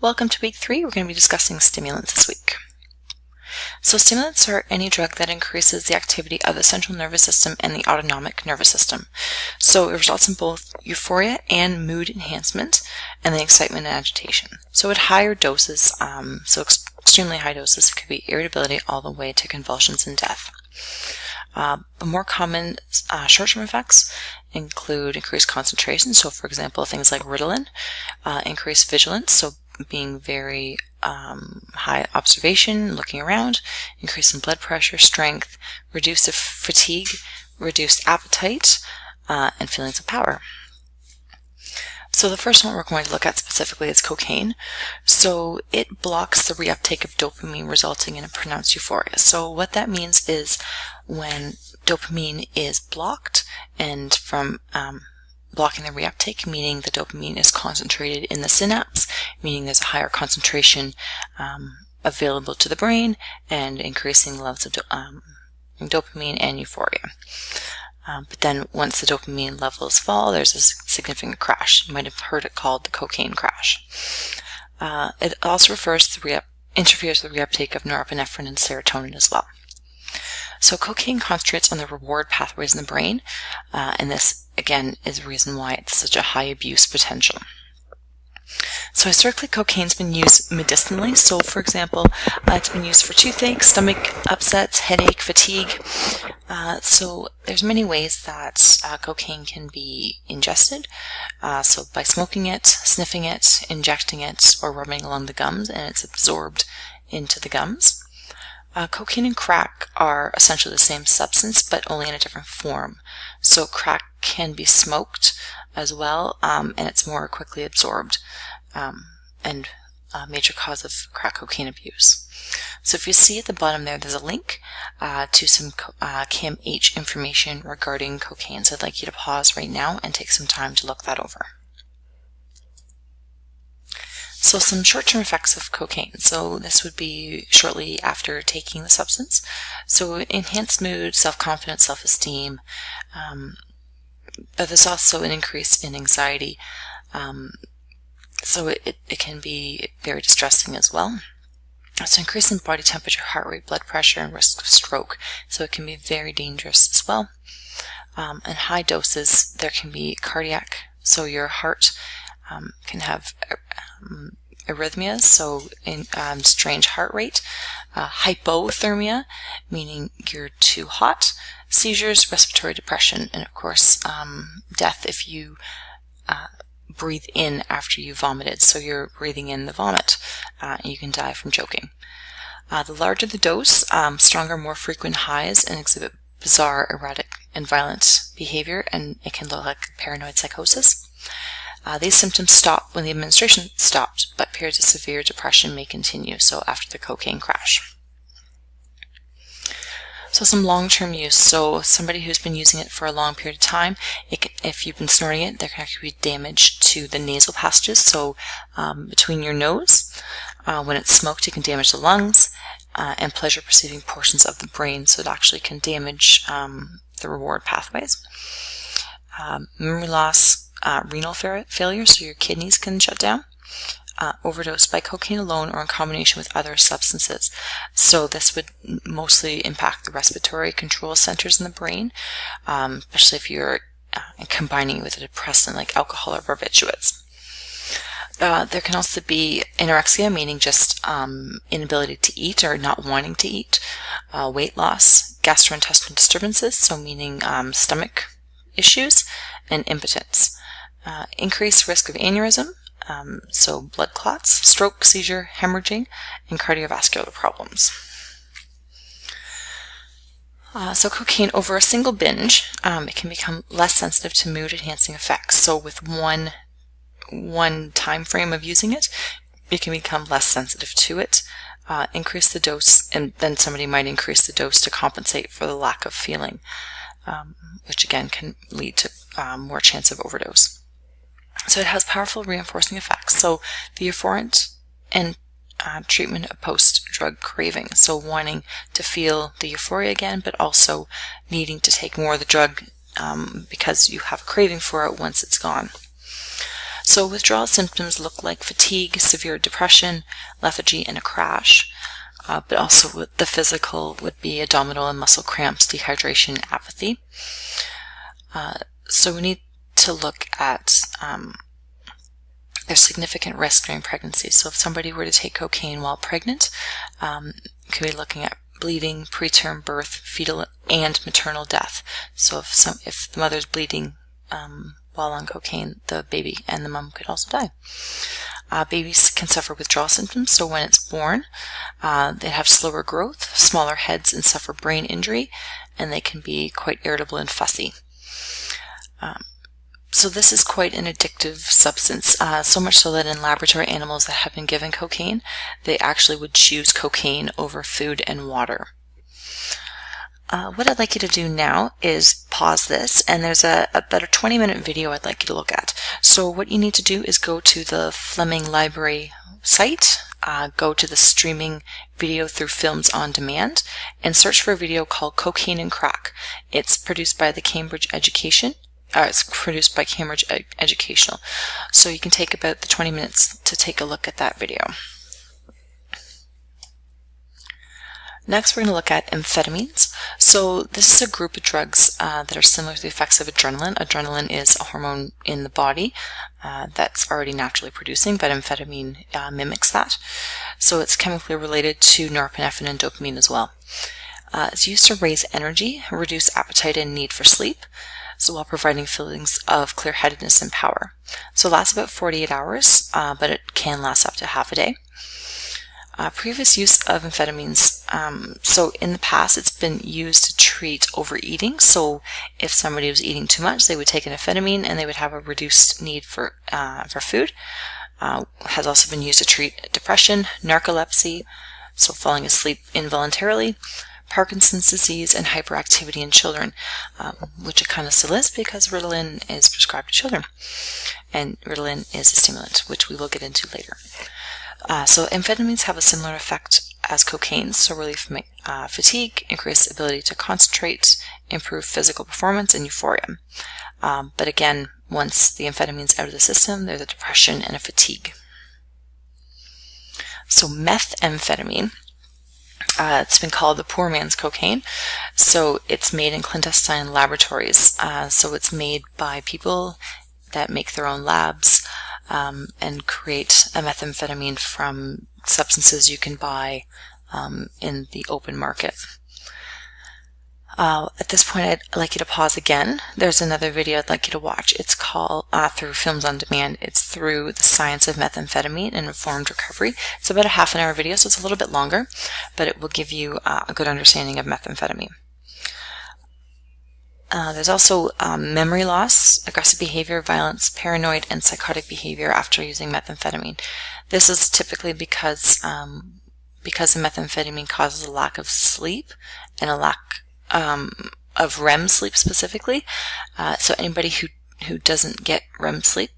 Welcome to week 3. We're going to be discussing stimulants this week. So stimulants are any drug that increases the activity of the central nervous system and the autonomic nervous system. So it results in both euphoria and mood enhancement, and then excitement and agitation. So at higher doses, extremely high doses, it could be irritability all the way to convulsions and death. The more common short-term effects include increased concentration. So for example, things like Ritalin, increased vigilance, so being very high observation, looking around, increase in blood pressure, strength, reduced fatigue, reduced appetite, and feelings of power. So the first one we're going to look at specifically is cocaine. So it blocks the reuptake of dopamine, resulting in a pronounced euphoria. So what that means is when dopamine is blocked, and from blocking the reuptake, meaning the dopamine is concentrated in the synapse, meaning there's a higher concentration available to the brain, and increasing levels of dopamine and euphoria. But then once the dopamine levels fall, there's a significant crash. You might have heard it called the cocaine crash. It also refers to interferes with the reuptake of norepinephrine and serotonin as well. So cocaine concentrates on the reward pathways in the brain, and this, again, is the reason why it's such a high abuse potential. So historically, cocaine's been used medicinally. So for example, it's been used for toothache, stomach upsets, headache, fatigue. So there's many ways that cocaine can be ingested. So by smoking it, sniffing it, injecting it, or rubbing along the gums, and it's absorbed into the gums. Cocaine and crack are essentially the same substance, but only in a different form. So crack can be smoked as well, and it's more quickly absorbed, and a major cause of crack cocaine abuse. So if you see at the bottom there's a link to some CAMH information regarding cocaine. So I'd like you to pause right now and take some time to look that over. So some short-term effects of cocaine. So this would be shortly after taking the substance. So enhanced mood, self-confidence, self-esteem, but there's also an increase in anxiety. So it can be very distressing as well. So increase in body temperature, heart rate, blood pressure, and risk of stroke. So it can be very dangerous as well. In high doses, there can be cardiac. So your heart can have arrhythmias, so strange heart rate, hypothermia, meaning you're too hot, seizures, respiratory depression, and of course death if you breathe in after you vomited. So you're breathing in the vomit, and you can die from choking. The larger the dose, stronger, more frequent highs, and exhibit bizarre, erratic, and violent behavior, and it can look like paranoid psychosis. These symptoms stop when the administration stopped, but periods of severe depression may continue, so after the cocaine crash. So some long-term use. So somebody who's been using it for a long period of time, if you've been snorting it, there can actually be damage to the nasal passages, so between your nose. When it's smoked, it can damage the lungs and pleasure-perceiving portions of the brain, so it actually can damage the reward pathways. Memory loss, renal failure, so your kidneys can shut down. Overdose by cocaine alone or in combination with other substances. So this would mostly impact the respiratory control centers in the brain, especially if you're combining it with a depressant like alcohol or barbiturates. There can also be anorexia, meaning just inability to eat or not wanting to eat, weight loss, gastrointestinal disturbances, so meaning stomach issues, and impotence. Increased risk of aneurysm, so blood clots, stroke, seizure, hemorrhaging, and cardiovascular problems. So cocaine over a single binge, it can become less sensitive to mood-enhancing effects. So with one time frame of using it, it can become less sensitive to it. Increase the dose, and then somebody might increase the dose to compensate for the lack of feeling, which again can lead to more chance of overdose. So it has powerful reinforcing effects. So the euphoriant and treatment of post-drug craving. So wanting to feel the euphoria again, but also needing to take more of the drug because you have a craving for it once it's gone. So withdrawal symptoms look like fatigue, severe depression, lethargy, and a crash. But also the physical would be abdominal and muscle cramps, dehydration, apathy. So we need to look at there's significant risk during pregnancy. So if somebody were to take cocaine while pregnant, could be looking at bleeding, preterm birth, fetal and maternal death. So if the mother's bleeding while on cocaine, the baby and the mom could also die. Babies can suffer withdrawal symptoms, so when it's born, they have slower growth, smaller heads, and suffer brain injury, and they can be quite irritable and fussy. So this is quite an addictive substance, so much so that in laboratory animals that have been given cocaine, they actually would choose cocaine over food and water. What I'd like you to do now is pause this, and there's about a 20-minute video I'd like you to look at. So what you need to do is go to the Fleming Library site, go to the streaming video through Films on Demand, and search for a video called Cocaine and Crack. It's produced by the Cambridge Educational. So you can take about the 20 minutes to take a look at that video. Next, we're going to look at amphetamines. So this is a group of drugs that are similar to the effects of adrenaline. Adrenaline is a hormone in the body that's already naturally producing, but amphetamine mimics that. So it's chemically related to norepinephrine and dopamine as well. It's used to raise energy, reduce appetite and need for sleep, so while providing feelings of clear-headedness and power. So it lasts about 48 hours, but it can last up to half a day. Previous use of amphetamines, so in the past it's been used to treat overeating. So if somebody was eating too much, they would take an amphetamine and they would have a reduced need for food. Has also been used to treat depression, narcolepsy, so falling asleep involuntarily, Parkinson's disease, and hyperactivity in children, which it kind of still is because Ritalin is prescribed to children. And Ritalin is a stimulant, which we will get into later. So amphetamines have a similar effect as cocaine, so relief from fatigue, increased ability to concentrate, improve physical performance, and euphoria. But again, once the amphetamine's out of the system, there's a depression and a fatigue. So methamphetamine, it's been called the poor man's cocaine. So it's made in clandestine laboratories. So it's made by people that make their own labs and create a methamphetamine from substances you can buy in the open market. At this point, I'd like you to pause again. There's another video I'd like you to watch. It's called, through Films on Demand, it's through the science of methamphetamine and informed recovery. It's about a half-an-hour video, so it's a little bit longer, but it will give you a good understanding of methamphetamine. There's also memory loss, aggressive behavior, violence, paranoid, and psychotic behavior after using methamphetamine. This is typically because the methamphetamine causes a lack of sleep and a lack of REM sleep specifically. So anybody who doesn't get REM sleep,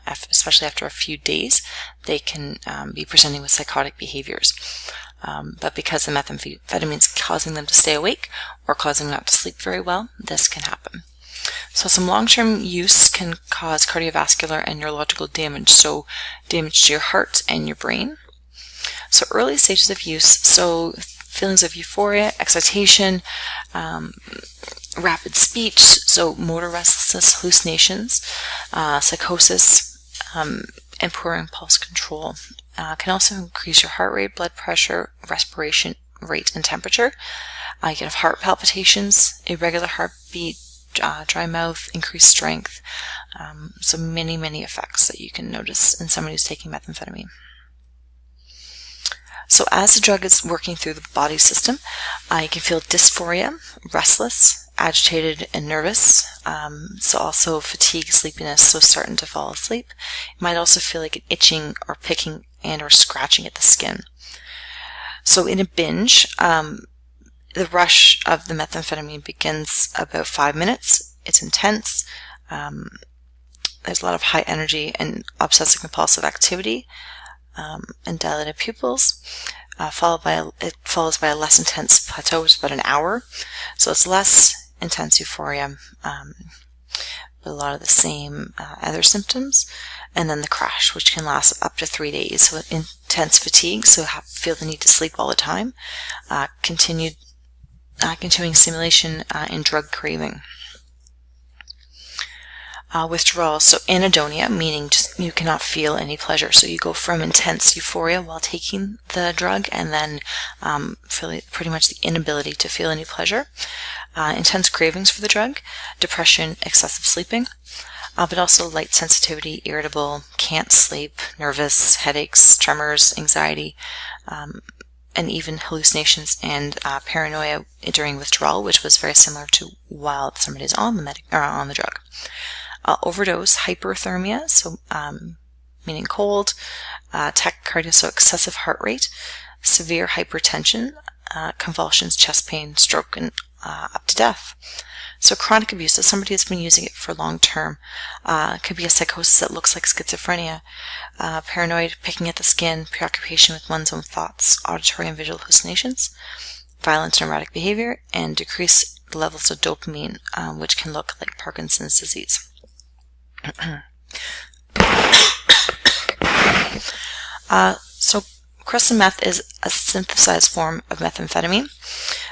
especially after a few days, they can be presenting with psychotic behaviors. But because the methamphetamine is causing them to stay awake or causing them not to sleep very well, this can happen. So some long-term use can cause cardiovascular and neurological damage, so damage to your heart and your brain. So early stages of use, so feelings of euphoria, excitation, rapid speech, so motor restlessness, hallucinations, psychosis, and poor impulse control. Can also increase your heart rate, blood pressure, respiration rate, and temperature. You can have heart palpitations, irregular heartbeat, dry mouth, increased strength. So many effects that you can notice in somebody who's taking methamphetamine. So as the drug is working through the body system, you can feel dysphoria, restless, agitated, and nervous. So also fatigue, sleepiness, so starting to fall asleep. You might also feel like an itching or picking and or scratching at the skin. So in a binge, the rush of the methamphetamine begins about 5 minutes. It's intense. There's a lot of high energy and obsessive compulsive activity, and dilated pupils. It follows by a less intense plateau, which is about an hour. So it's less intense euphoria, with a lot of the same other symptoms. And then the crash, which can last up to 3 days. So intense fatigue, so feel the need to sleep all the time. Continuing stimulation and drug craving. Withdrawal, so anhedonia, meaning just you cannot feel any pleasure. So you go from intense euphoria while taking the drug and then feel pretty much the inability to feel any pleasure. Intense cravings for the drug, depression, excessive sleeping, but also light sensitivity, irritable, can't sleep, nervous, headaches, tremors, anxiety, and even hallucinations and paranoia during withdrawal, which was very similar to while somebody's on the drug. Overdose, hyperthermia, so meaning cold, tachycardia, so excessive heart rate, severe hypertension, convulsions, chest pain, stroke, and up to death. So chronic abuse, so somebody has been using it for long term, could be a psychosis that looks like schizophrenia, paranoid, picking at the skin, preoccupation with one's own thoughts, auditory and visual hallucinations, violent and erratic behavior, and decreased levels of dopamine, which can look like Parkinson's disease. So crystal meth is a synthesized form of methamphetamine.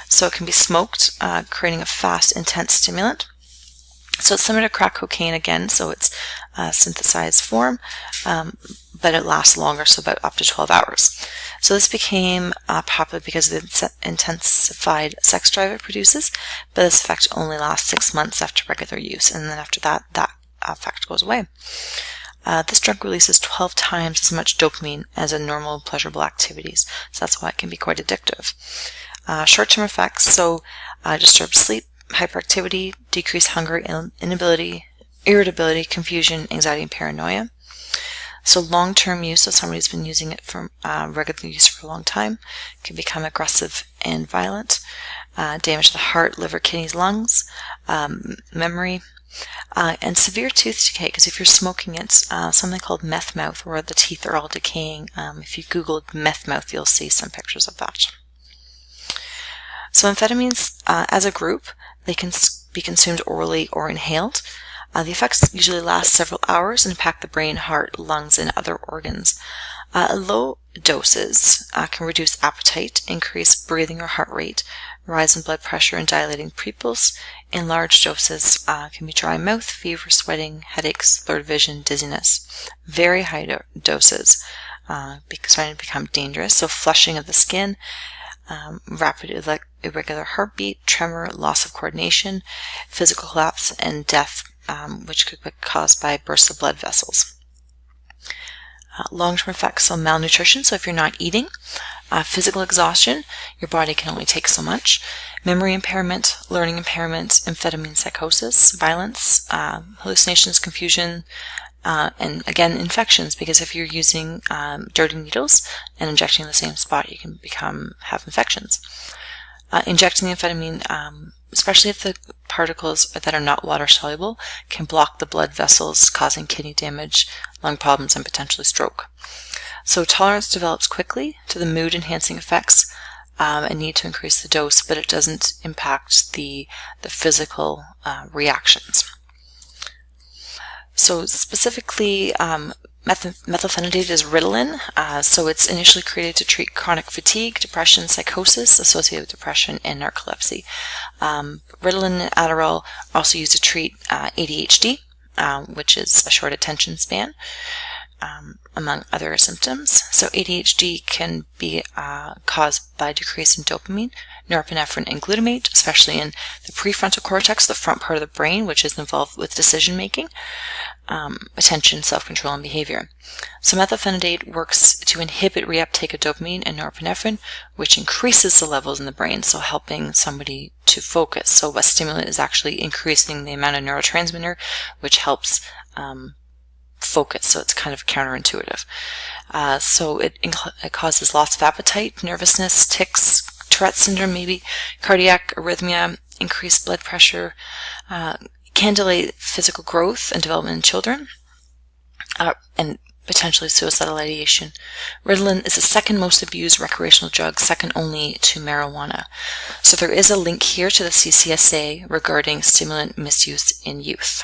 So it can be smoked, creating a fast, intense stimulant. So it's similar to crack cocaine again, so it's a synthesized form, but it lasts longer, so about up to 12 hours. So this became popular because of the intensified sex drive it produces, but this effect only lasts 6 months after regular use, and then after that, that effect goes away. This drug releases 12 times as much dopamine as a normal pleasurable activities, so that's why it can be quite addictive. Short-term effects, so disturbed sleep, hyperactivity, decreased hunger, inability, irritability, confusion, anxiety, and paranoia. So long-term use, so somebody's been using it for regular use for a long time, can become aggressive and violent, damage to the heart, liver, kidneys, lungs, memory, and severe tooth decay, because if you're smoking it, something called meth mouth, where the teeth are all decaying. If you Googled meth mouth, you'll see some pictures of that. So amphetamines, as a group, they can be consumed orally or inhaled. The effects usually last several hours and impact the brain, heart, lungs, and other organs. Low doses can reduce appetite, increase breathing or heart rate, rise in blood pressure and dilating pupils. In large doses can be dry mouth, fever, sweating, headaches, blurred vision, dizziness. Very high doses starting to become dangerous. So flushing of the skin, rapid irregular heartbeat, tremor, loss of coordination, physical collapse, and death, which could be caused by bursts of blood vessels. Long-term effects, so malnutrition, so if you're not eating, physical exhaustion, your body can only take so much, memory impairment, learning impairment, amphetamine psychosis, violence, hallucinations, confusion, and again, infections, because if you're using dirty needles and injecting in the same spot, you can have infections. Injecting the amphetamine, especially if the particles that are not water soluble, can block the blood vessels, causing kidney damage, lung problems, and potentially stroke. So tolerance develops quickly to the mood-enhancing effects and need to increase the dose, but it doesn't impact the physical reactions. So specifically, methylphenidate is Ritalin. So it's initially created to treat chronic fatigue, depression, psychosis associated with depression, and narcolepsy. Ritalin and Adderall are also used to treat ADHD, which is a short attention span, among other symptoms. So ADHD can be caused by decrease in dopamine, norepinephrine, and glutamate, especially in the prefrontal cortex, the front part of the brain, which is involved with decision-making, attention, self-control, and behavior. So methylphenidate works to inhibit reuptake of dopamine and norepinephrine, which increases the levels in the brain, so helping somebody to focus. So a stimulant is actually increasing the amount of neurotransmitter, which helps focus, so it's kind of counterintuitive. So it causes loss of appetite, nervousness, tics, Tourette syndrome, maybe cardiac arrhythmia, increased blood pressure, can delay physical growth and development in children, and potentially suicidal ideation. Ritalin is the second most abused recreational drug, second only to marijuana. So there is a link here to the CCSA regarding stimulant misuse in youth.